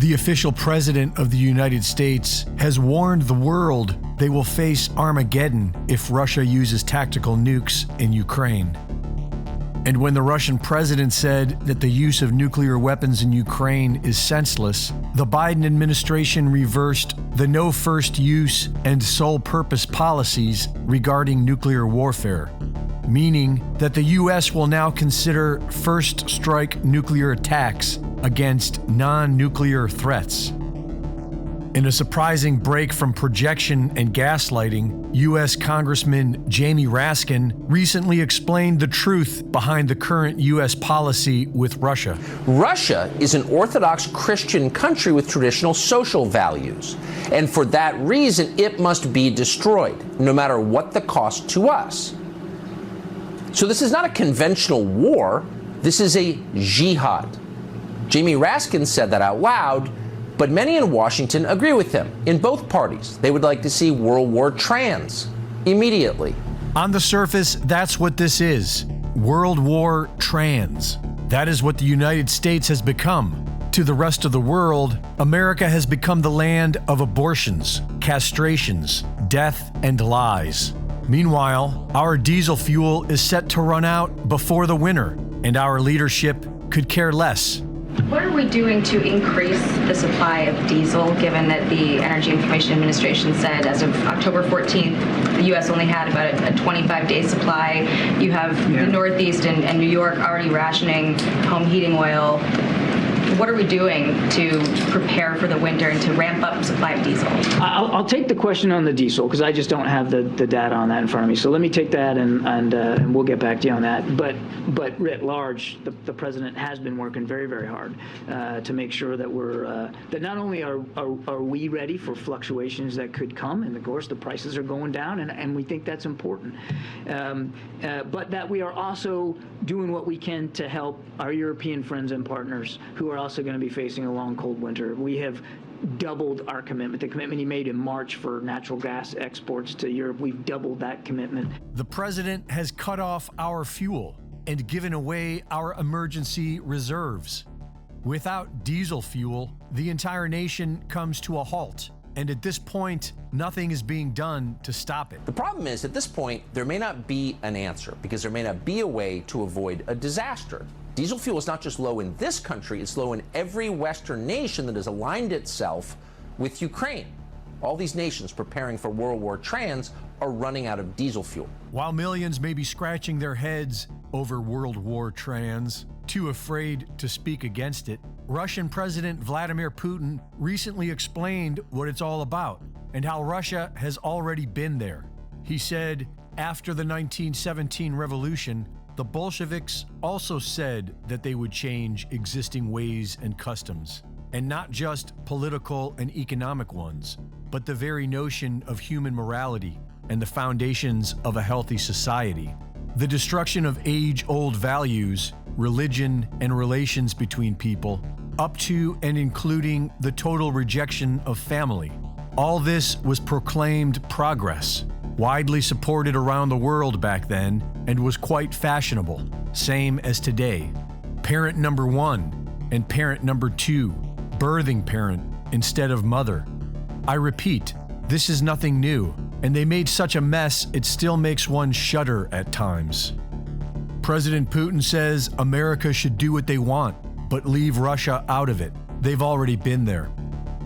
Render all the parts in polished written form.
The official president of the United States has warned the world they will face Armageddon if Russia uses tactical nukes in Ukraine. And when the Russian president said that the use of nuclear weapons in Ukraine is senseless, the Biden administration reversed the no first use and sole purpose policies regarding nuclear warfare, meaning that the U.S. will now consider first strike nuclear attacks against non-nuclear threats. In a surprising break from projection and gaslighting, U.S. Congressman Jamie Raskin recently explained the truth behind the current U.S. policy with Russia. Russia is an Orthodox Christian country with traditional social values, and for that reason, it must be destroyed, no matter what the cost to us. So this is not a conventional war, this is a jihad. Jamie Raskin said that out loud, but many in Washington agree with him. In both parties, they would like to see World War trans immediately. On the surface, that's what this is. World War trans. That is what the United States has become. To the rest of the world, America has become the land of abortions, castrations, death, and lies. Meanwhile, our diesel fuel is set to run out before the winter, and our leadership could care less. What are we doing to increase the supply of diesel, given that the Energy Information Administration said as of October 14th, the U.S. only had about a 25-day supply? You have the Northeast and New York already rationing home heating oil. What are we doing to prepare for the winter and to ramp up supply of diesel? I'll take the question on the diesel because I just don't have the data on that in front of me. So let me take that and we'll get back to you on that. But writ large, the president has been working very, very hard to make sure that we're that not only are we ready for fluctuations that could come, and of course the prices are going down, and we think that's important, but that we are also doing what we can to help our European friends and partners who are also going to be facing a long, cold winter. We have doubled our commitment. The commitment he made in March for natural gas exports to Europe, we've doubled that commitment. The president has cut off our fuel and given away our emergency reserves. Without diesel fuel, the entire nation comes to a halt. And at this point, nothing is being done to stop it. The problem is, at this point, there may not be an answer because there may not be a way to avoid a disaster. Diesel fuel is not just low in this country, it's low in every Western nation that has aligned itself with Ukraine. All these nations preparing for World War trans are running out of diesel fuel. While millions may be scratching their heads over World War trans, too afraid to speak against it, Russian President Vladimir Putin recently explained what it's all about and how Russia has already been there. He said, after the 1917 revolution, the Bolsheviks also said that they would change existing ways and customs, and not just political and economic ones, but the very notion of human morality and the foundations of a healthy society. The destruction of age-old values, religion, and relations between people, up to and including the total rejection of family. All this was proclaimed progress, widely supported around the world back then, and was quite fashionable, same as today. Parent number one and parent number two, birthing parent instead of mother. I repeat, this is nothing new, and they made such a mess it still makes one shudder at times. President Putin says America should do what they want, but leave Russia out of it. They've already been there.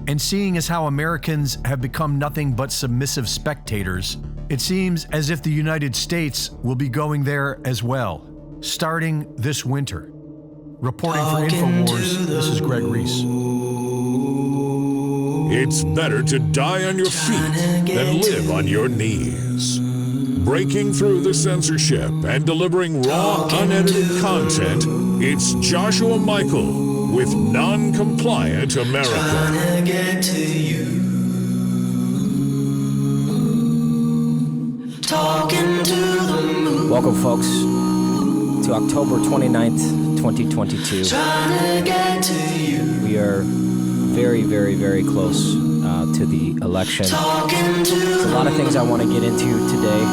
And seeing as how Americans have become nothing but submissive spectators, it seems as if the United States will be going there as well, starting this winter. Reporting for InfoWars, this is Greg Reese. It's better to die on your feet than live on your knees. Breaking through the censorship and delivering raw, unedited content, it's Joshua Michael with Non-Compliant America. Get to you. Talking to the moon. Welcome, folks, to October 29th, 2022. Trying to get to you. We are very, very, very close to the election. Talking to There's a lot of things I want to get into today.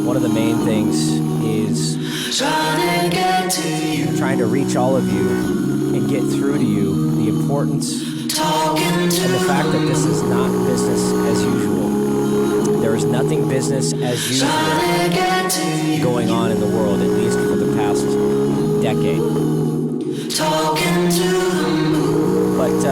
One of the main things is trying to get to you. trying to reach all of you and get through to you the importance Talking to And the fact that this is not business as usual. There is nothing business as usual trying to get to you. going on in the world, at least for the past decade. Talking to the moon. But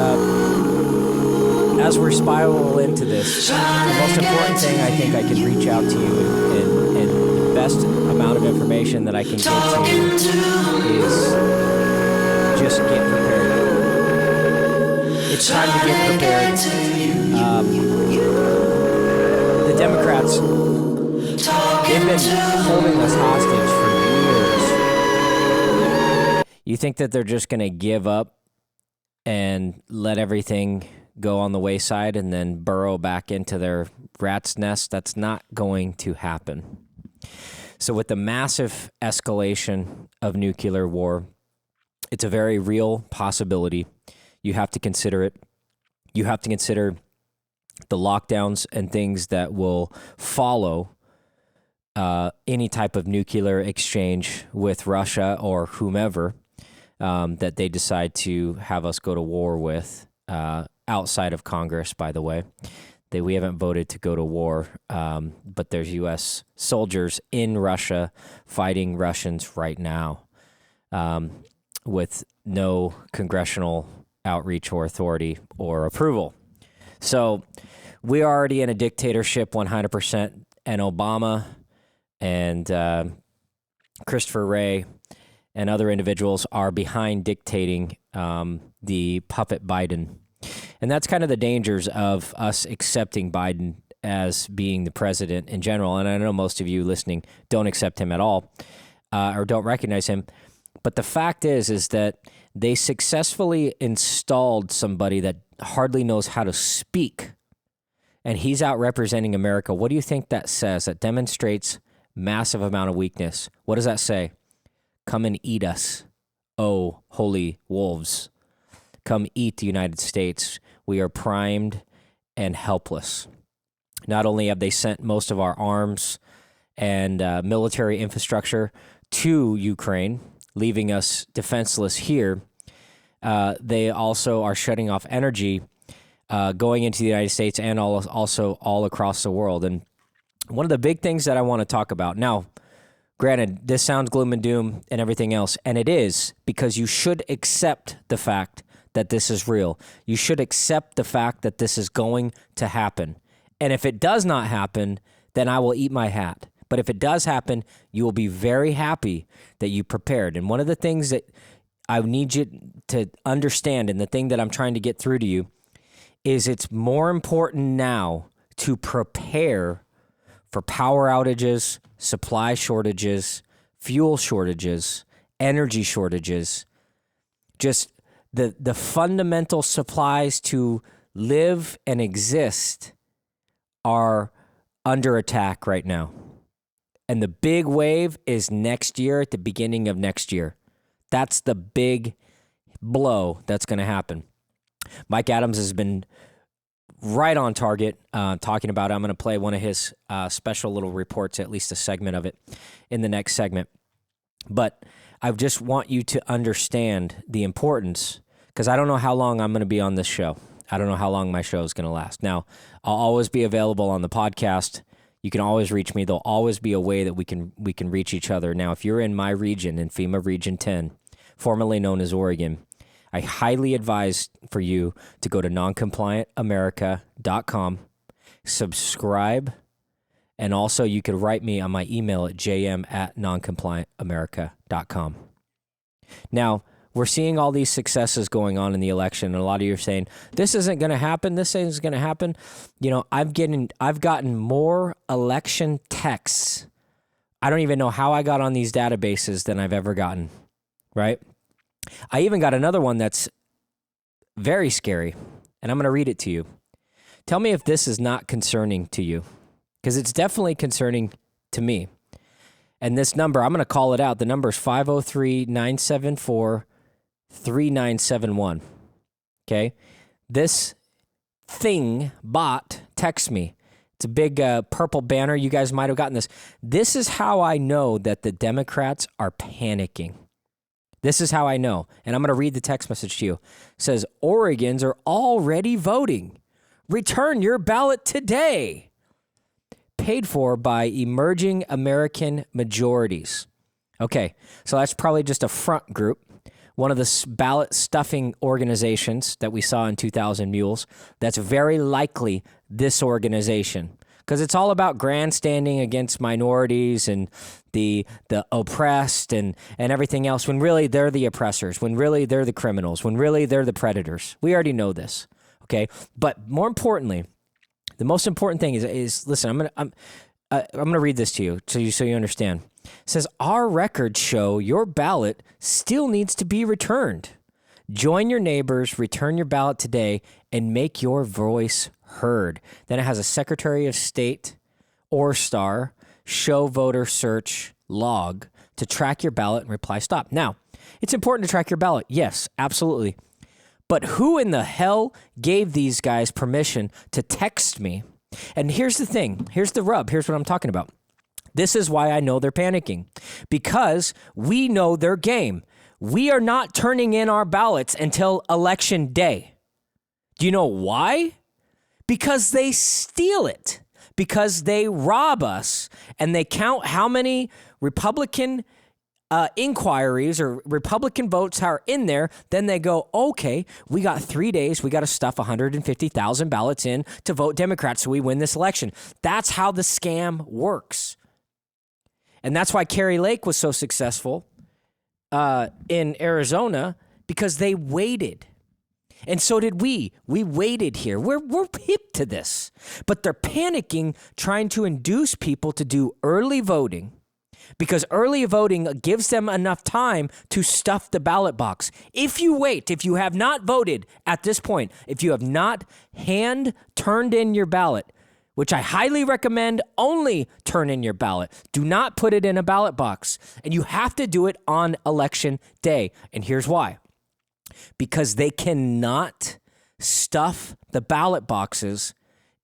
as we're spiraling into this, the most important thing I think I can reach out to you and the best amount of information that I can get to you Talking to the is just get prepared. It's time to get prepared. The Democrats, they've been holding us hostage for years. You think that they're just going to give up and let everything go on the wayside and then burrow back into their rat's nest? That's not going to happen. So with the massive escalation of nuclear war, it's a very real possibility. You have to consider it. You have to consider the lockdowns and things that will follow any type of nuclear exchange with Russia or whomever that they decide to have us go to war with, outside of Congress, by the way. We haven't voted to go to war, but there's U.S. soldiers in Russia fighting Russians right now with no congressional outreach or authority or approval. So we're already in a dictatorship 100%, and Obama and Christopher Wray and other individuals are behind dictating the puppet Biden. And that's kind of the dangers of us accepting Biden as being the president in general. And I know most of you listening don't accept him at all or don't recognize him. But the fact is that they successfully installed somebody that hardly knows how to speak. And he's out representing America. What do you think that says? That demonstrates massive amount of weakness. What does that say? Come and eat us, oh holy wolves. Come eat the United States. We are primed and helpless. Not only have they sent most of our arms and military infrastructure to Ukraine, leaving us defenseless here, they also are shutting off energy going into the United States and also all across the world. And one of the big things that I want to talk about now, granted, this sounds gloom and doom and everything else, and it is, because you should accept the fact that this is real. You should accept the fact that this is going to happen. And if it does not happen, then I will eat my hat. But if it does happen, you will be very happy that you prepared. And one of the things that I need you to understand, and the thing that I'm trying to get through to you, is it's more important now to prepare for power outages, supply shortages, fuel shortages, energy shortages, just the fundamental supplies to live and exist are under attack right now. And the big wave is next year, at the beginning of next year. That's the big blow that's going to happen. Mike Adams has been right on target talking about it. I'm going to play one of his special little reports, at least a segment of it, in the next segment. But I just want you to understand the importance, because I don't know how long I'm going to be on this show. I don't know how long my show is going to last. Now, I'll always be available on the podcast. You can always reach me. There'll always be a way that we can reach each other. Now, if you're in my region, in FEMA Region 10, formerly known as Oregon, I highly advise for you to go to noncompliantamerica.com, subscribe, and also you could write me on my email at jm@noncompliantamerica.com. Now, we're seeing all these successes going on in the election, and a lot of you are saying, this isn't going to happen, this isn't going to happen. You know, I've gotten more election texts. I don't even know how I got on these databases than I've ever gotten, right? I even got another one that's very scary, and I'm going to read it to you. Tell me if this is not concerning to you, because it's definitely concerning to me. And this number, I'm going to call it out. The number is 503-974-3971. Okay? This bot texts me. It's a big purple banner. You guys might have gotten this. This is how I know that the Democrats are panicking. This is how I know. And I'm going to read the text message to you. It says, Oregons are already voting. Return your ballot today. Paid for by emerging American majorities. Okay, so that's probably just a front group. One of the ballot stuffing organizations that we saw in 2000 Mules. That's very likely this organization. Because it's all about grandstanding against minorities and the oppressed and everything else, when really they're the oppressors, when really they're the criminals, when really they're the predators. We already know this, okay? But more importantly, the most important thing is listen, I'm gonna read this to you so you understand. It says, our records show your ballot still needs to be returned. Join your neighbors, return your ballot today, and make your voice heard. Then it has a Secretary of State or star show voter search log to track your ballot and reply stop. Now, it's important to track your ballot. Yes, absolutely. But who in the hell gave these guys permission to text me? And here's the thing. Here's the rub. Here's what I'm talking about. This is why I know they're panicking. Because we know their game. We are not turning in our ballots until Election Day. Do you know why? Because they steal it. Because they rob us and they count how many Republican inquiries or Republican votes are in there. Then they go, okay, we got 3 days. We got to stuff 150,000 ballots in to vote Democrats so we win this election. That's how the scam works. And that's why Kari Lake was so successful in Arizona, because they waited. And so did we. We waited here. We're hip to this. But they're panicking, trying to induce people to do early voting, because early voting gives them enough time to stuff the ballot box. If you wait, if you have not voted at this point, if you have not hand turned in your ballot, which I highly recommend, only turn in your ballot. Do not put it in a ballot box. And you have to do it on Election Day. And here's why. Because they cannot stuff the ballot boxes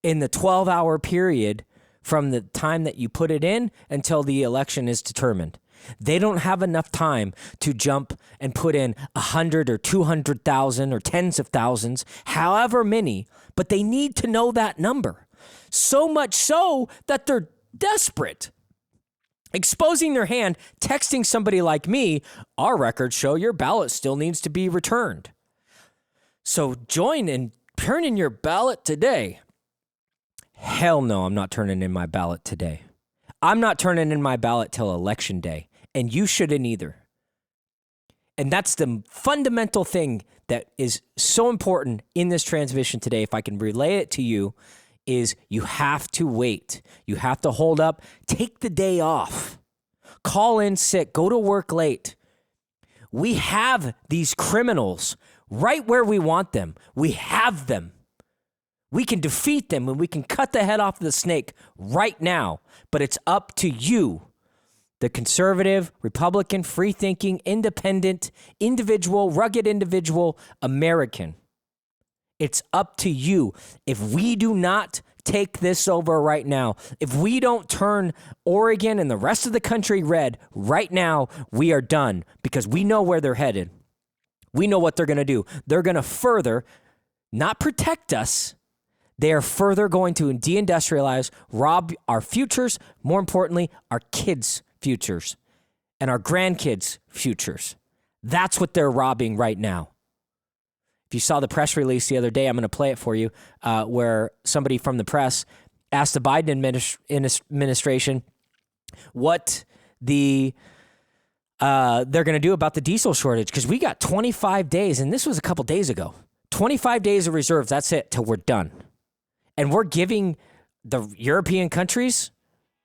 in the 12-hour period from the time that you put it in until the election is determined. They don't have enough time to jump and put in 100 or 200,000 or tens of thousands, however many, but they need to know that number. So much so that they're desperate. Exposing their hand, texting somebody like me, our records show your ballot still needs to be returned. So join and turn in your ballot today. Hell no, I'm not turning in my ballot today. I'm not turning in my ballot till Election Day, and you shouldn't either. And that's the fundamental thing that is so important in this transmission today. If I can relay it to you, is you have to wait. You have to hold up. Take the day off. Call in sick. Go to work late. We have these criminals right where we want them. We have them. We can defeat them and we can cut the head off of the snake right now. But it's up to you, the conservative, Republican, free-thinking, independent, individual, rugged individual American. It's up to you. If we do not take this over right now, if we don't turn Oregon and the rest of the country red right now, we are done, because we know where they're headed. We know what they're going to do. They're going to further not protect us. They are further going to deindustrialize, rob our futures, more importantly, our kids' futures and our grandkids' futures. That's what they're robbing right now. If you saw the press release the other day, I'm going to play it for you, where somebody from the press asked the Biden administration what they're going to do about the diesel shortage, because we got 25 days, and this was a couple days ago. 25 days of reserves, that's it, till we're done. And we're giving the European countries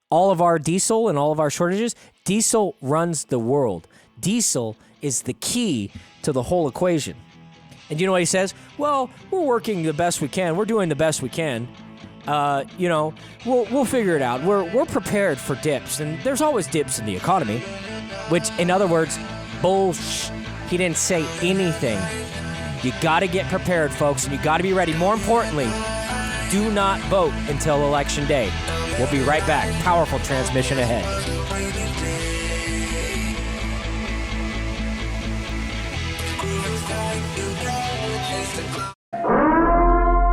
all of our diesel and all of our shortages. Diesel runs the world. Diesel is the key to the whole equation. And you know what he says? Well, we're working the best we can. We're doing the best we can. We'll figure it out. We're prepared for dips, and there's always dips in the economy. Which, in other words, bullshit. He didn't say anything. You got to get prepared, folks, and you got to be ready. More importantly, do not vote until Election Day. We'll be right back. Powerful transmission ahead.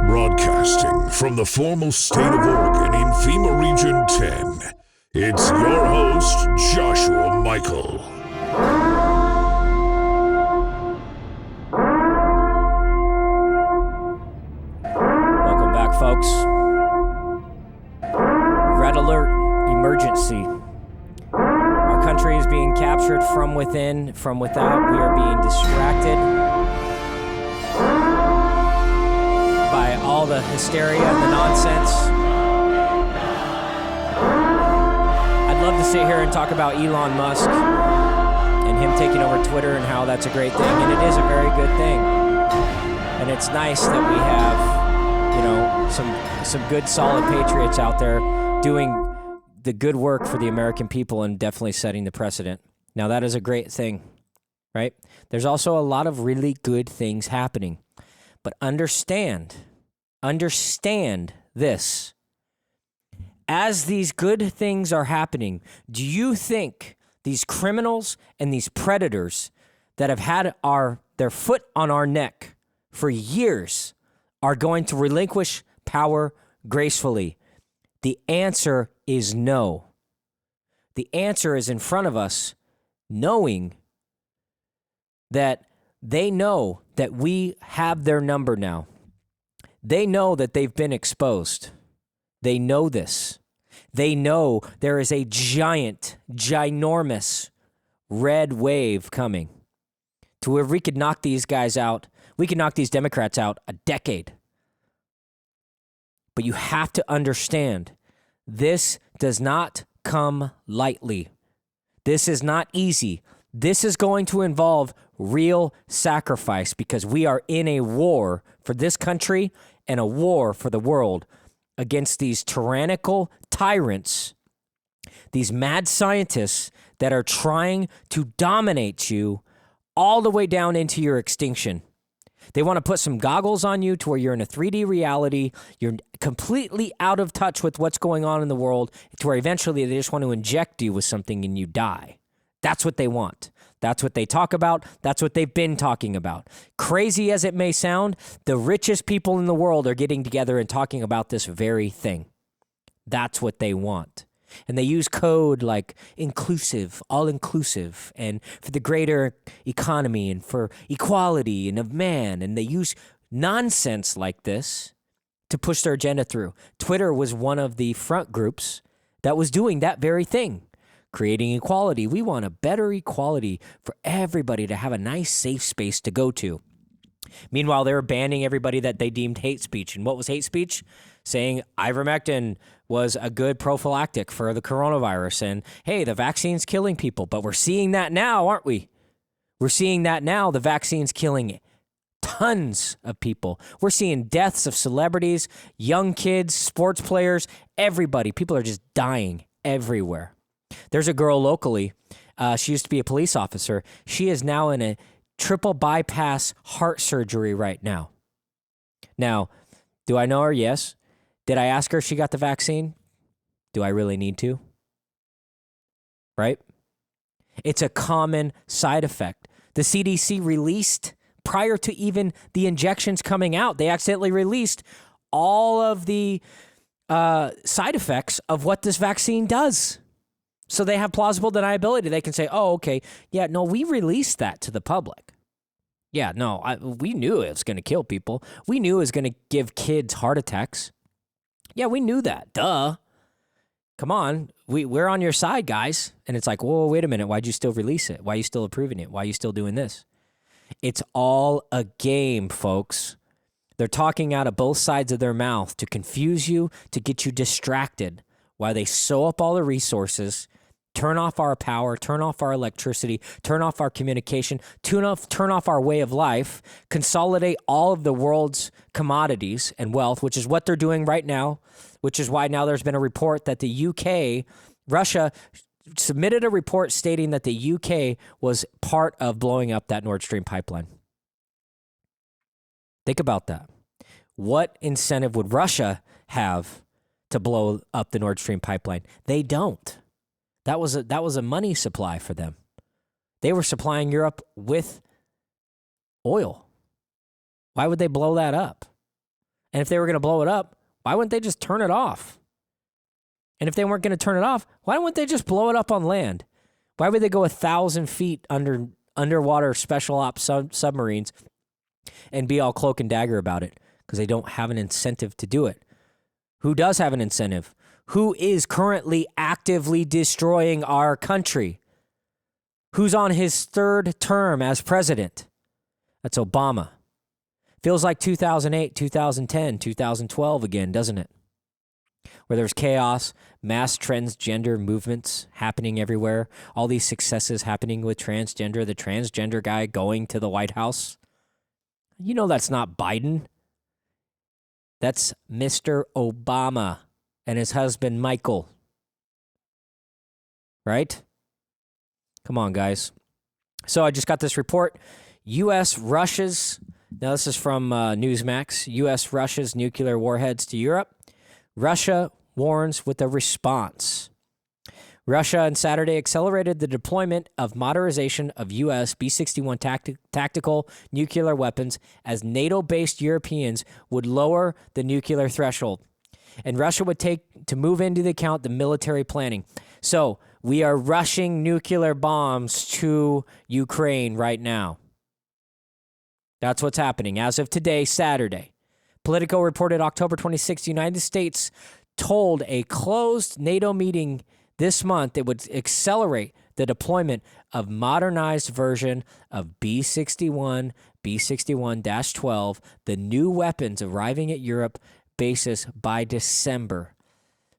Broadcasting from the formal state of Oregon in FEMA Region 10, it's your host, Joshua Michael. Welcome back, folks. Red alert, emergency. Our country is being captured from within, from without. We are being distracted by all the hysteria and the nonsense. I'd love to sit here and talk about Elon Musk and him taking over Twitter and how that's a great thing, and it is a very good thing. And it's nice that we have, you know, some good solid patriots out there doing the good work for the American people and definitely setting the precedent. Now that is a great thing, right? There's also a lot of really good things happening. But understand this. As these good things are happening, do you think these criminals and these predators that have had their foot on our neck for years are going to relinquish power gracefully? The answer is no. The answer is in front of us, knowing that they know that we have their number now. They know that they've been exposed. They know this. They know there is a ginormous red wave coming to where we could knock these guys out. We could knock these Democrats out a decade. But you have to understand, this does not come lightly. This is not easy. This is going to involve real sacrifice because we are in a war for this country and a war for the world against these tyrannical tyrants, these mad scientists that are trying to dominate you all the way down into your extinction. They want to put some goggles on you to where you're in a 3D reality. You're completely out of touch with what's going on in the world to where eventually they just want to inject you with something and you die. That's what they want. That's what they talk about. That's what they've been talking about. Crazy as it may sound, the richest people in the world are getting together and talking about this very thing. That's what they want. And they use code like inclusive, all-inclusive, and for the greater economy and for equality and of man. And they use nonsense like this to push their agenda through. Twitter was one of the front groups that was doing that very thing. Creating equality. We want a better equality for everybody to have a nice, safe space to go to. Meanwhile, they were banning everybody that they deemed hate speech. And what was hate speech? Saying ivermectin was a good prophylactic for the coronavirus. And, hey, the vaccine's killing people. But we're seeing that now, aren't we? We're seeing that now. The vaccine's killing tons of people. We're seeing deaths of celebrities, young kids, sports players, everybody. People are just dying everywhere. There's a girl locally. She used to be a police officer. She is now in a triple bypass heart surgery right now. Now, do I know her? Yes. Did I ask her if she got the vaccine? Do I really need to? Right? It's a common side effect. The CDC released, prior to even the injections coming out, they accidentally released all of the side effects of what this vaccine does. So they have plausible deniability. They can say, oh, okay, yeah, no, we released that to the public. Yeah, no, we knew it was going to kill people. We knew it was going to give kids heart attacks. Yeah, we knew that. Duh. Come on, we're on your side, guys. And it's like, whoa, wait a minute. Why'd you still release it? Why are you still approving it? Why are you still doing this? It's all a game, folks. They're talking out of both sides of their mouth to confuse you, to get you distracted while they sew up all the resources, turn off our power, turn off our electricity, turn off our communication, turn off our way of life, consolidate all of the world's commodities and wealth, which is what they're doing right now, which is why now there's been a report that the UK, Russia submitted a report stating that the UK was part of blowing up that Nord Stream pipeline. Think about that. What incentive would Russia have to blow up the Nord Stream pipeline? They don't. That was a money supply for them. They were supplying Europe with oil. Why would they blow that up? And if they were going to blow it up, why wouldn't they just turn it off? And if they weren't going to turn it off, why wouldn't they just blow it up on land? Why would they go 1,000 feet underwater special ops submarines and be all cloak and dagger about it? Because they don't have an incentive to do it. Who does have an incentive? Who is currently actively destroying our country? Who's on his third term as president? That's Obama. Feels like 2008, 2010, 2012 again, doesn't it? Where there's chaos, mass transgender movements happening everywhere, all these successes happening with transgender, the transgender guy going to the White House. You know that's not Biden. That's Mr. Obama and his husband, Michael. Right? Come on, guys. So I just got this report. U.S. rushes, now this is from Newsmax, U.S. rushes nuclear warheads to Europe. Russia warns with a response. Russia on Saturday accelerated the deployment of modernization of U.S. B-61 tactical nuclear weapons as NATO-based Europeans would lower the nuclear threshold. And Russia would take to move into the account the military planning. So we are rushing nuclear bombs to Ukraine right now. That's what's happening. As of today, Saturday, Politico reported October 26th, the United States told a closed NATO meeting this month it would accelerate the deployment of modernized version of B-61, B-61-12, the new weapons arriving at Europe bases by December.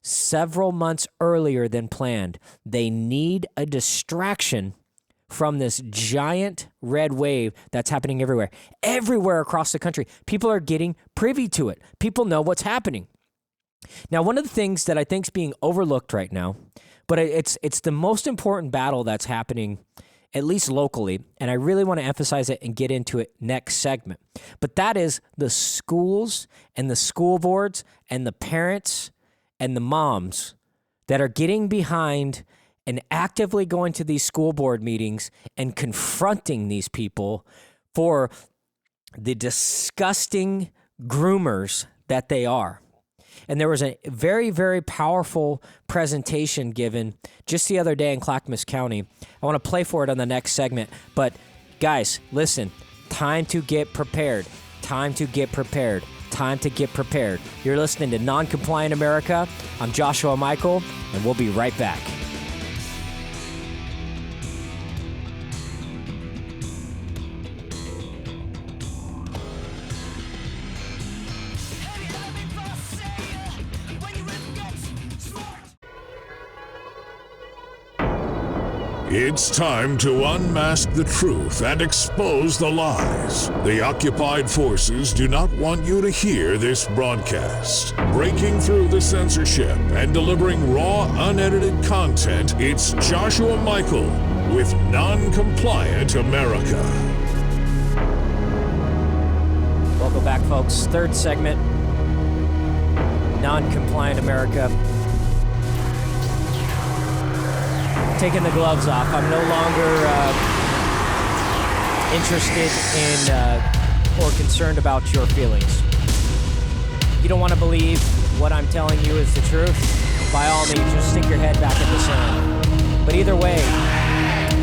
Several months earlier than planned. They need a distraction from this giant red wave that's happening everywhere. Everywhere across the country. People are getting privy to it. People know what's happening. Now, one of the things that I think is being overlooked right now, but it's the most important battle that's happening, at least locally, and I really want to emphasize it and get into it next segment. But that is the schools and the school boards and the parents and the moms that are getting behind and actively going to these school board meetings and confronting these people for the disgusting groomers that they are. And there was a very, very powerful presentation given just the other day in Clackamas County. I want to play for it on the next segment. But guys, listen, time to get prepared. Time to get prepared. Time to get prepared. You're listening to Non-Compliant America. I'm Joshua Michael, and we'll be right back. It's time to unmask the truth and expose the lies. The occupied forces do not want you to hear this broadcast. Breaking through the censorship and delivering raw, unedited content, it's Joshua Michael with Non-Compliant America. Welcome back, folks. Third segment, Non-Compliant America. Taking the gloves off. I'm no longer interested in or concerned about your feelings. If you don't want to believe what I'm telling you is the truth, by all means, just stick your head back in the sand. But either way,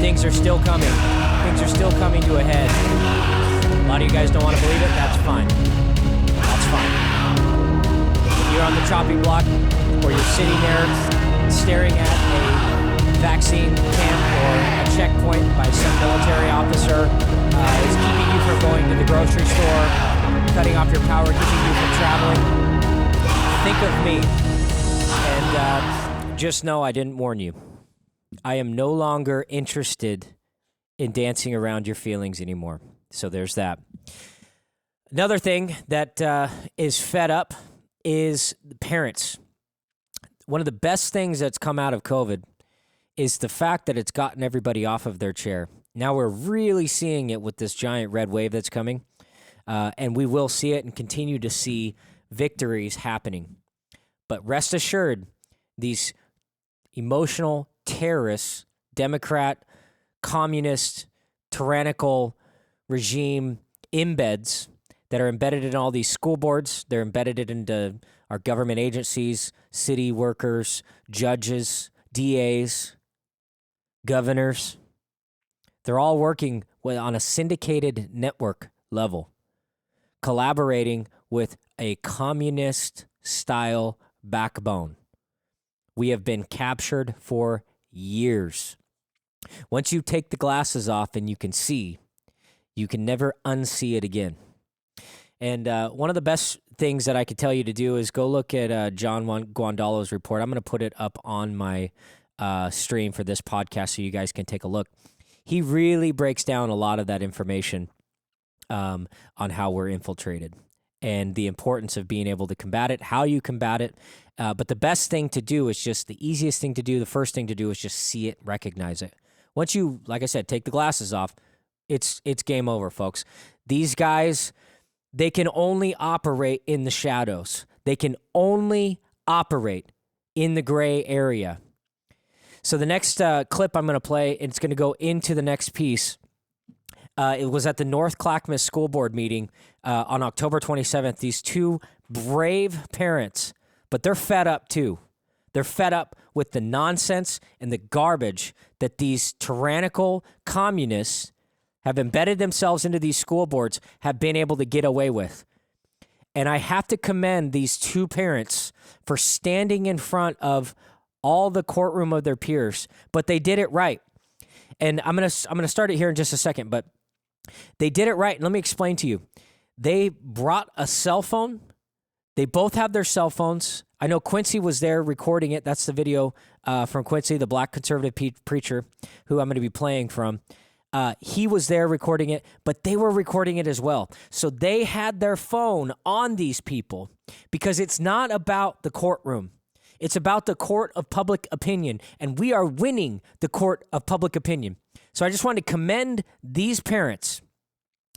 things are still coming. Things are still coming to a head. A lot of you guys don't want to believe it. That's fine. That's fine. If you're on the chopping block or you're sitting there staring at a vaccine camp or a checkpoint by some military officer is keeping you from going to the grocery store, cutting off your power, keeping you from traveling, think of me and just know I didn't warn you. I am no longer interested in dancing around your feelings anymore. So there's that. Another thing that is fed up is the parents. One of the best things that's come out of COVID is the fact that it's gotten everybody off of their chair. Now we're really seeing it with this giant red wave that's coming, and we will see it and continue to see victories happening. But rest assured, these emotional terrorists, Democrat, communist, tyrannical regime embeds that are embedded in all these school boards. They're embedded into our government agencies, city workers, judges, DAs, governors. They're all working on a syndicated network level, collaborating with a communist-style backbone. We have been captured for years. Once you take the glasses off and you can see, you can never unsee it again. And one of the best things that I could tell you to do is go look at John Guandalo's report. I'm going to put it up on my stream for this podcast so you guys can take a look. He really breaks down a lot of that information on how we're infiltrated and the importance of being able to combat it, how you combat it. But the best thing to do is just the easiest thing to do. The first thing to do is just see it, recognize it. Once you, like I said, take the glasses off, it's game over, folks. These guys, they can only operate in the shadows. They can only operate in the gray area. So the next clip I'm going to play, it's going to go into the next piece. It was at the North Clackamas School Board meeting on October 27th. These two brave parents, but they're fed up too. They're fed up with the nonsense and the garbage that these tyrannical communists have embedded themselves into these school boards, have been able to get away with. And I have to commend these two parents for standing in front of all the courtroom of their peers, but they did it right. And I'm gonna start it here in just a second, but they did it right. And let me explain to you. They brought a cell phone. They both have their cell phones. I know Quincy was there recording it. That's the video from Quincy, the black conservative preacher, who I'm going to be playing from. He was there recording it, but they were recording it as well. So they had their phone on these people because it's not about the courtroom. It's about the court of public opinion, and we are winning the court of public opinion. So I just wanted to commend these parents.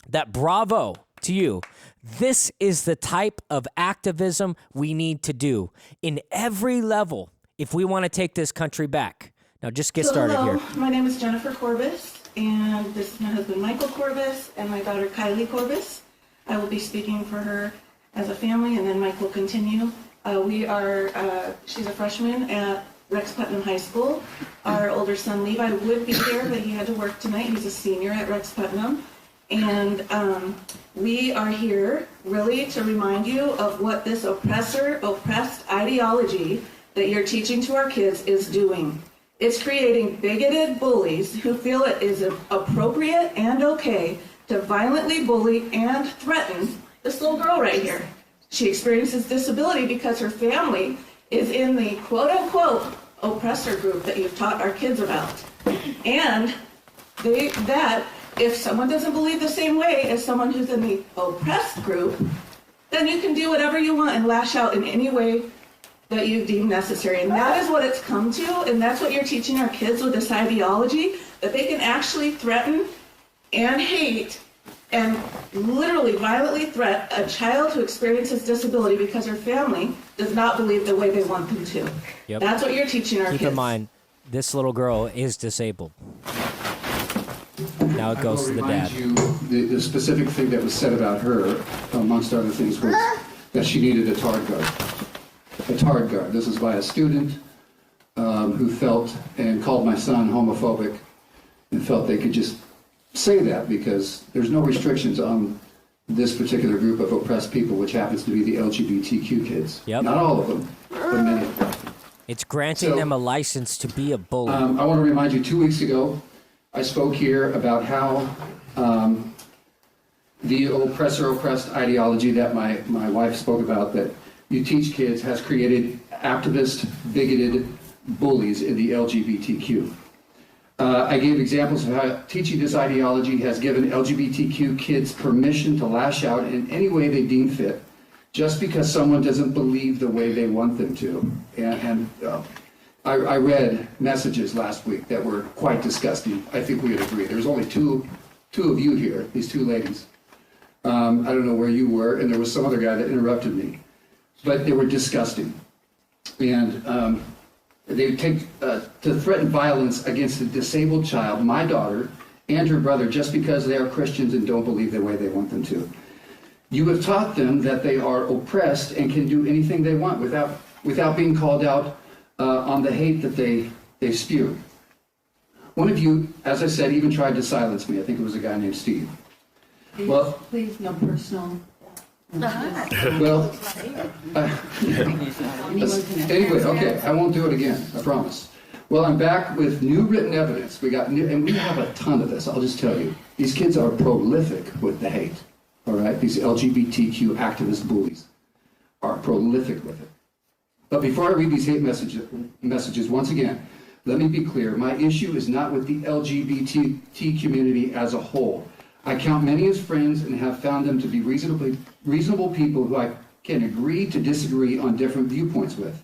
That bravo to you. This is the type of activism we need to do in every level if we want to take this country back. Now just get started Hello. here. My name is Jennifer Corbis, and this is my husband Michael Corbis and my daughter Kylie Corbis. I will be speaking for her as a family, and then Mike will continue. She's a freshman at Rex Putnam High School. Our older son Levi would be here, but he had to work tonight. He's a senior at Rex Putnam. And we are here really to remind you of what this oppressed ideology that you're teaching to our kids is doing. It's creating bigoted bullies who feel it is appropriate and okay to violently bully and threaten this little girl right here. She experiences disability because her family is in the quote-unquote oppressor group that you've taught our kids about. And if someone doesn't believe the same way as someone who's in the oppressed group, then you can do whatever you want and lash out in any way that you deem necessary. And that is what it's come to, and that's what you're teaching our kids with this ideology, that they can actually threaten and hate and literally violently threat a child who experiences disability because her family does not believe the way they want them to. Yep. That's what you're teaching our kids. Keep in mind, this little girl is disabled. Now it goes to the dad. The specific thing that was said about her, amongst other things, was that she needed a tard guard. A tard guard. This is by a student who felt and called my son homophobic and felt they could just say that because there's no restrictions on this particular group of oppressed people, which happens to be the LGBTQ kids. Yep. Not all of them, but many of them. It's granting them a license to be a bully. I want to remind you, 2 weeks ago, I spoke here about how the oppressor-oppressed ideology that my wife spoke about, that you teach kids, has created activist, bigoted bullies in the LGBTQ. I gave examples of how teaching this ideology has given LGBTQ kids permission to lash out in any way they deem fit, just because someone doesn't believe the way they want them to. I read messages last week that were quite disgusting. I think we would agree. There's only two of you here, these two ladies. I don't know where you were, and there was some other guy that interrupted me. But they were disgusting. And they take to threaten violence against a disabled child, my daughter, and her brother, just because they are Christians and don't believe the way they want them to. You have taught them that they are oppressed and can do anything they want without being called out on the hate that they spew. One of you, as I said, even tried to silence me. I think it was a guy named Steve. Well, Please, no personal. well, anyway, okay, I won't do it again, I promise. Well, I'm back with new written evidence. And we have a ton of this, I'll just tell you. These kids are prolific with the hate, all right? These LGBTQ activist bullies are prolific with it. But before I read these hate messages, once again, let me be clear. My issue is not with the LGBT community as a whole. I count many as friends and have found them to be reasonable people who I can agree to disagree on different viewpoints with.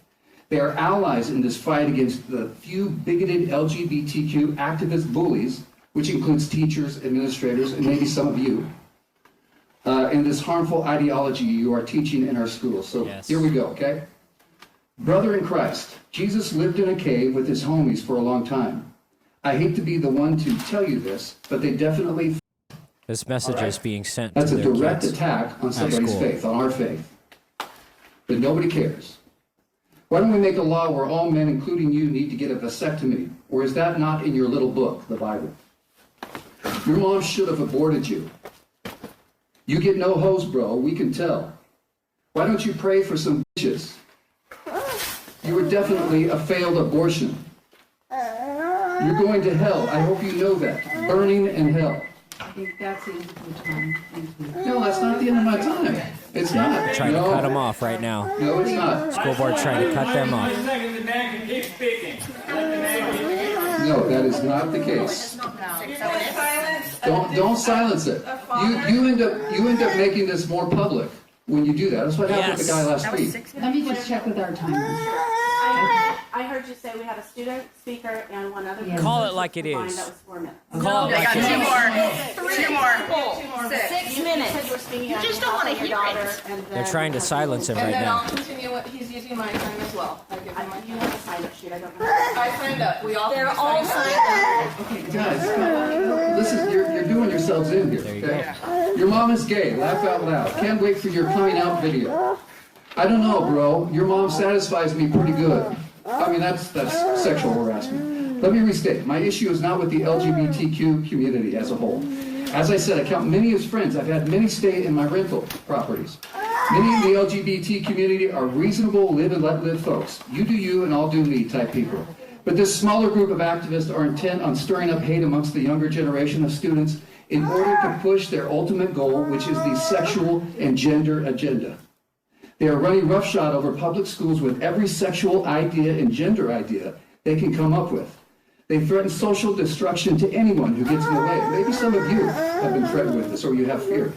They are allies in this fight against the few bigoted LGBTQ activist bullies, which includes teachers, administrators, and maybe some of you, in this harmful ideology you are teaching in our schools. So Here we go, okay? Brother in Christ, Jesus lived in a cave with his homies for a long time. I hate to be the one to tell you this, but they definitely... This message is being sent That's to a their direct kids attack on at somebody's school. faith, on our faith. But nobody cares. Why don't we make a law where all men, including you, need to get a vasectomy? Or is that not in your little book, the Bible? Your mom should have aborted you. You get no hose, bro, we can tell. Why don't you pray for some bitches? You were definitely a failed abortion. You're going to hell. I hope you know that. Burning in hell. I think that's the end of your time. Thank you. No, that's not the end of my time. It's not. Trying no. to cut them off right now. No, it's not. School board's trying to cut them off. No, that is not the case. Don't silence it. You end up making this more public when you do that. That's what happened with the guy last week. Let me just check with our timer. I heard you say we had a student, speaker, and one other. Yes. Call it like it Combined, is. That was 4 minutes. Call it like it is. Two more. 6 minutes. You just don't want to hear it. They're trying to silence him right And then now. I'll continue what he's using my time as well. I give him my. You have a sign up sheet. I don't know. I signed up. We all. They're all signed up. Okay, guys, listen, you're doing yourselves in here. There you Okay? Your mom is gay. Laugh out loud. Can't wait for your coming out video. I don't know, bro. Your mom satisfies me pretty good. I mean, that's sexual harassment. Let me restate. My issue is not with the LGBTQ community as a whole. As I said, I count many as friends. I've had many stay in my rental properties. Many in the LGBT community are reasonable, live and let live folks. You do you and I'll do me type people. But this smaller group of activists are intent on stirring up hate amongst the younger generation of students in order to push their ultimate goal, which is the sexual and gender agenda. They are running roughshod over public schools with every sexual idea and gender idea they can come up with. They threaten social destruction to anyone who gets in the way. Maybe some of you have been threatened with this, or you have fear.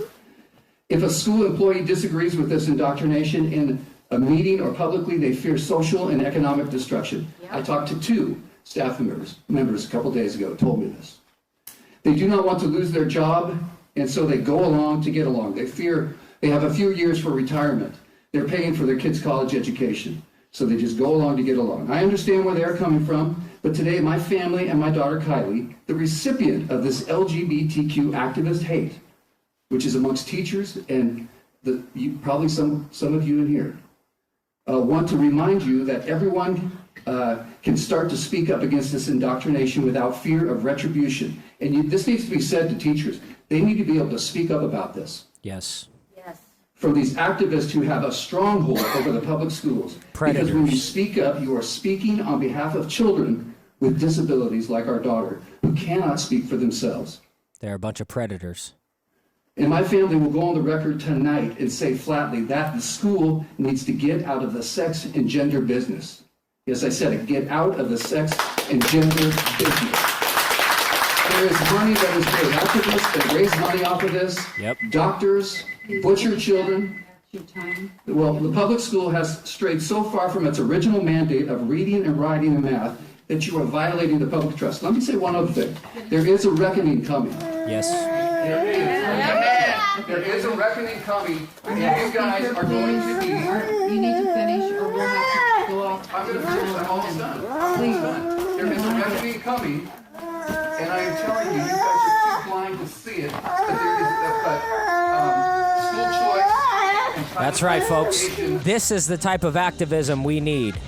If a school employee disagrees with this indoctrination in a meeting or publicly, they fear social and economic destruction. I talked to 2 staff members a couple days ago, told me this. They do not want to lose their job, and so they go along to get along. They fear they have a few years for retirement. They're paying for their kids' college education, so they just go along to get along. I understand where they're coming from, but today my family and my daughter Kylie, the recipient of this LGBTQ activist hate, which is amongst teachers and probably some of you in here, want to remind you that everyone can start to speak up against this indoctrination without fear of retribution. And this needs to be said to teachers. They need to be able to speak up about this. Yes. From these activists who have a stronghold over the public schools. Predators. Because when you speak up, you are speaking on behalf of children with disabilities like our daughter, who cannot speak for themselves. They're a bunch of predators. And my family will go on the record tonight and say flatly that the school needs to get out of the sex and gender business. Yes, I said it, get out of the sex and gender business. There is money that is paid. Activists that raise money off of this. Yep. Doctors, butcher children. Your time. Well, the public school has strayed so far from its original mandate of reading and writing and math that you are violating the public trust. Let me say one other thing. There is a reckoning coming. Yes. There is a reckoning coming, and you guys are going to be... You need to finish or we'll have to go off. I'm going to finish. I'm almost done. Please. There is a reckoning coming, and I am telling you, you guys are too blind to see it, that there is school choice That's right, folks. This is the type of activism we need.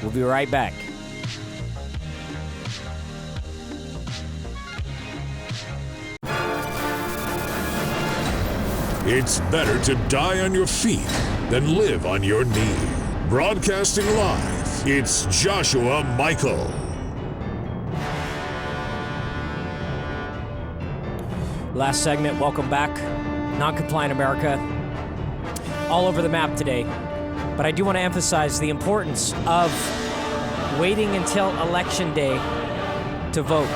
We'll be right back. It's better to die on your feet than live on your knee. Broadcasting live, it's Joshua Michael. Last segment, welcome back. Non-compliant America. All over the map today. But I do want to emphasize the importance of waiting until Election Day to vote.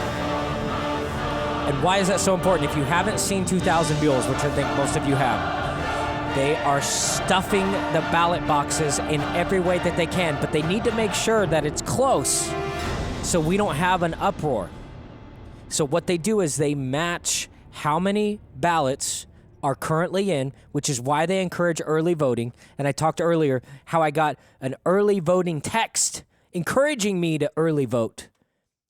And why is that so important? If you haven't seen 2,000 Mules, which I think most of you have, they are stuffing the ballot boxes in every way that they can, but they need to make sure that it's close so we don't have an uproar. So what they do is they match how many ballots are currently in, which is why they encourage early voting. And I talked earlier how I got an early voting text encouraging me to early vote.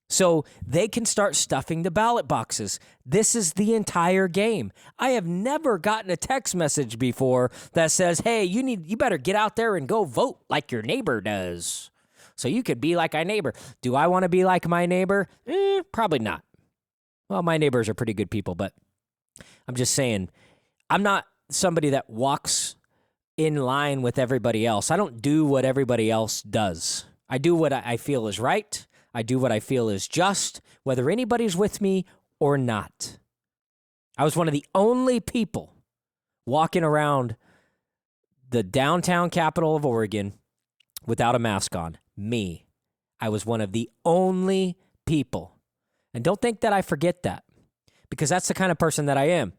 So they can start stuffing the ballot boxes. This is the entire game. I have never gotten a text message before that says, hey, you better get out there and go vote like your neighbor does. So you could be like my neighbor. Do I want to be like my neighbor? Probably not. Well, my neighbors are pretty good people, but I'm just saying, I'm not somebody that walks in line with everybody else. I don't do what everybody else does. I do what I feel is right. I do what I feel is just, whether anybody's with me or not. I was one of the only people walking around the downtown capital of Oregon without a mask on. Me. I was one of the only people. And don't think that I forget that, because that's the kind of person that I am.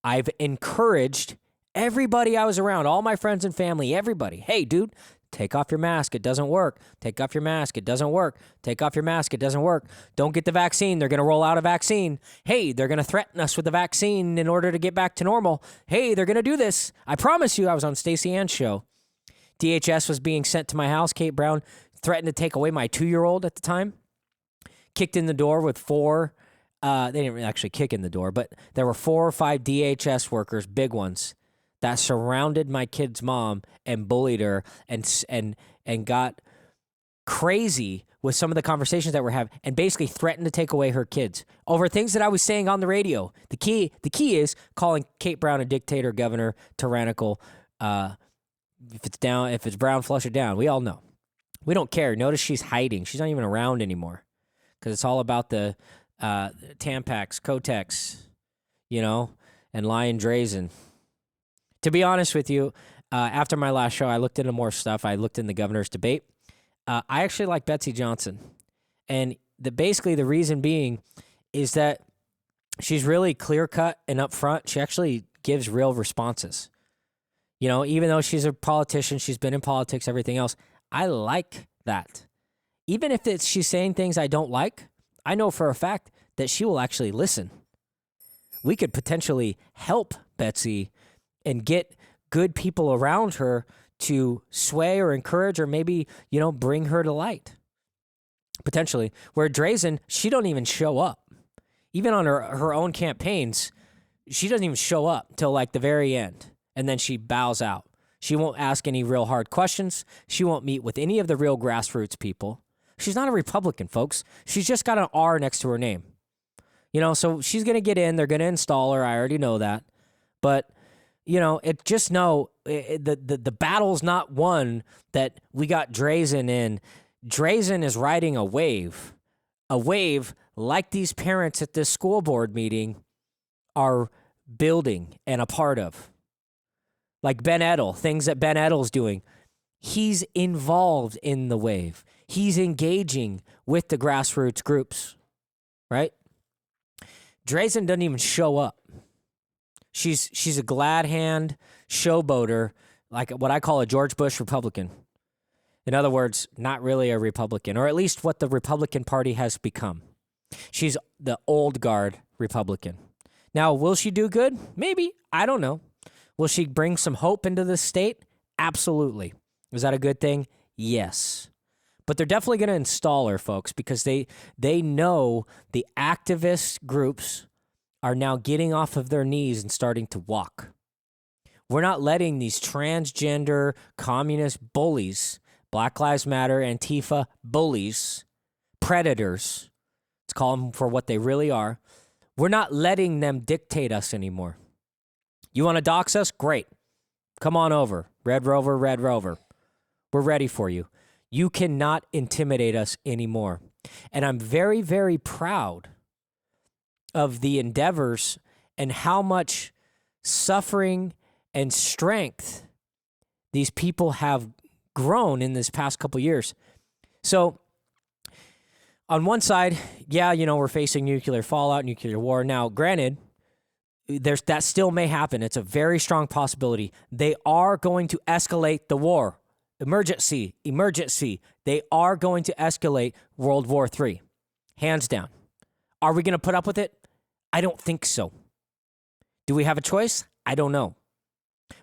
I've encouraged everybody I was around, all my friends and family, everybody. Hey, dude, take off your mask. It doesn't work. Take off your mask. It doesn't work. Take off your mask. It doesn't work. Don't get the vaccine. They're going to roll out a vaccine. Hey, they're going to threaten us with the vaccine in order to get back to normal. Hey, they're going to do this. I promise you, I was on Stacey Ann's show. DHS was being sent to my house. Kate Brown threatened to take away my 2-year-old at the time. Kicked in the door with 4. They didn't actually kick in the door, but there were 4 or 5 DHS workers, big ones, that surrounded my kid's mom and bullied her and got crazy with some of the conversations that we're having and basically threatened to take away her kids over things that I was saying on the radio. The key is calling Kate Brown a dictator, governor, tyrannical. If it's brown, flush it down. We all know. We don't care. Notice she's hiding. She's not even around anymore because it's all about the Tampax, Kotex, and Lion Drazen. To be honest with you, after my last show, I looked into more stuff. I looked in the governor's debate. I actually like Betsy Johnson. And basically the reason being is that she's really clear-cut and upfront. She actually gives real responses. Even though she's a politician, she's been in politics, everything else. I like that. Even if she's saying things I don't like, I know for a fact that she will actually listen. We could potentially help Betsy and get good people around her to sway or encourage or maybe, bring her to light. Potentially. Where Drazen, she don't even show up. Even on her own campaigns, she doesn't even show up till like the very end. And then she bows out. She won't ask any real hard questions. She won't meet with any of the real grassroots people. She's not a Republican, folks. She's just got an R next to her name. So she's going to get in. They're going to install her. I already know that. But, the battle's not won that we got Drazen in. Drazen is riding a wave like these parents at this school board meeting are building and a part of. Like Ben Edel, things that Ben Edel's doing. He's involved in the wave. He's engaging with the grassroots groups, right? Drazen doesn't even show up. She's a glad hand showboater, like what I call a George Bush Republican. In other words, not really a Republican, or at least what the Republican Party has become. She's the old guard Republican. Now, will she do good? Maybe. I don't know. Will she bring some hope into this state? Absolutely. Is that a good thing? Yes. But they're definitely going to install her, folks, because they know the activist groups are now getting off of their knees and starting to walk. We're not letting these transgender communist bullies, Black Lives Matter, Antifa bullies, predators, let's call them for what they really are. We're not letting them dictate us anymore. You want to dox us? Great. Come on over. Red Rover, Red Rover. We're ready for you. You cannot intimidate us anymore. And I'm very, very proud of the endeavors and how much suffering and strength these people have grown in this past couple years. So on one side, yeah, we're facing nuclear fallout, nuclear war. Now, granted, that still may happen. It's a very strong possibility. They are going to escalate the war. Emergency. They are going to escalate World War III. Hands down. Are we going to put up with it? I don't think so. Do we have a choice? I don't know.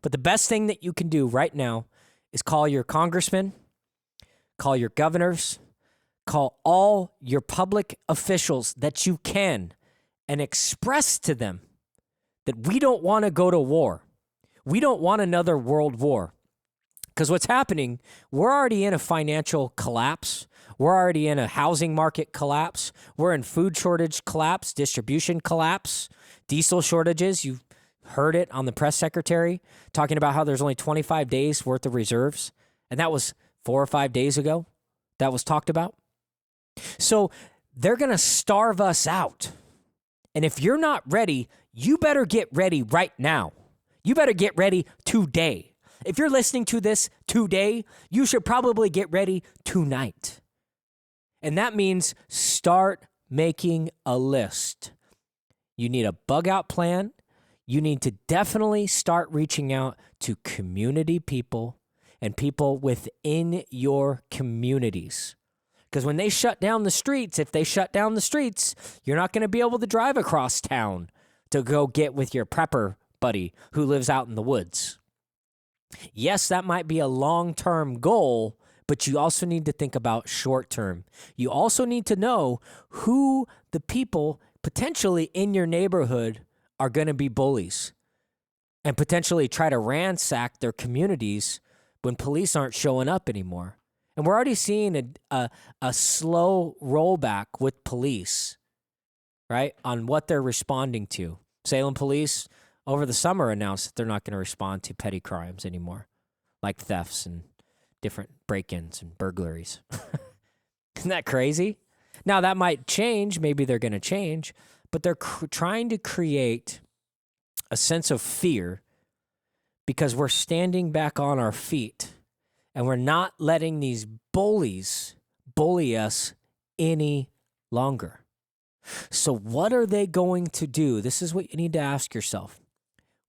But the best thing that you can do right now is call your congressmen, call your governors, call all your public officials that you can, and express to them that we don't want to go to war. We don't want another world war. Because what's happening, we're already in a financial collapse. We're already in a housing market collapse. We're in food shortage collapse, distribution collapse, diesel shortages. You've heard it on the press secretary talking about how there's only 25 days worth of reserves. And that was 4 or 5 days ago that was talked about. So they're going to starve us out. And if you're not ready, you better get ready right now. You better get ready today. If you're listening to this today, you should probably get ready tonight. And that means start making a list. You need a bug out plan. You need to definitely start reaching out to community people and people within your communities. Because when they shut down the streets, if they shut down the streets, you're not going to be able to drive across town to go get with your prepper buddy who lives out in the woods. Yes, that might be a long-term goal, but you also need to think about short-term. You also need to know who the people potentially in your neighborhood are going to be bullies and potentially try to ransack their communities when police aren't showing up anymore. And we're already seeing a slow rollback with police, right, on what they're responding to. Salem police over the summer announced that they're not going to respond to petty crimes anymore, like thefts and different break-ins and burglaries. Isn't that crazy? Now, that might change. Maybe they're going to change, but they're trying to create a sense of fear because we're standing back on our feet and we're not letting these bullies bully us any longer. So what are they going to do? This is what you need to ask yourself.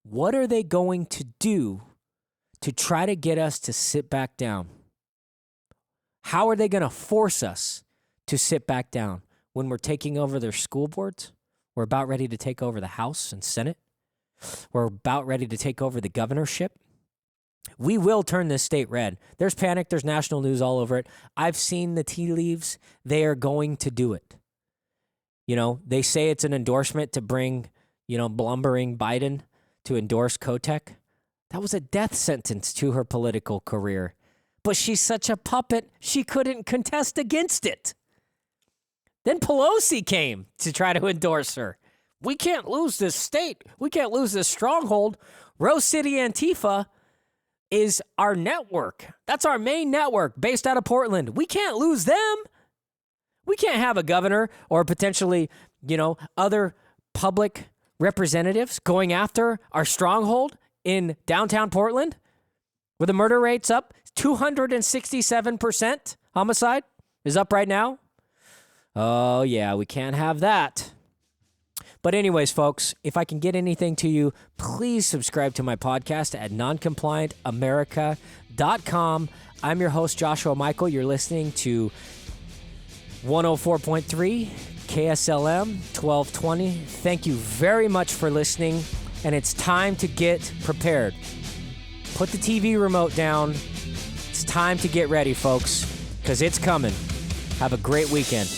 What are they going to do to try to get us to sit back down? How are they going to force us to sit back down when we're taking over their school boards? We're about ready to take over the House and Senate. We're about ready to take over the governorship. We will turn this state red. There's panic. There's national news all over it. I've seen the tea leaves. They are going to do it. They say it's an endorsement to bring, blumbering Biden to endorse Kotek. That was a death sentence to her political career. But she's such a puppet, she couldn't contest against it. Then Pelosi came to try to endorse her. We can't lose this state. We can't lose this stronghold. Rose City Antifa is our network. That's our main network based out of Portland. We can't lose them. We can't have a governor or potentially, other public representatives going after our stronghold in downtown Portland where the murder rate's up 267%. Homicide is up right now. Oh, yeah, we can't have that. But anyways, folks, if I can get anything to you, please subscribe to my podcast at noncompliantamerica.com. I'm your host, Joshua Michael. You're listening to 104.3 KSLM 1220. Thank you very much for listening, and it's time to get prepared. Put the TV remote down. It's time to get ready, folks, because it's coming. Have a great weekend.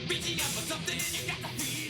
Reaching out for something you got to feel.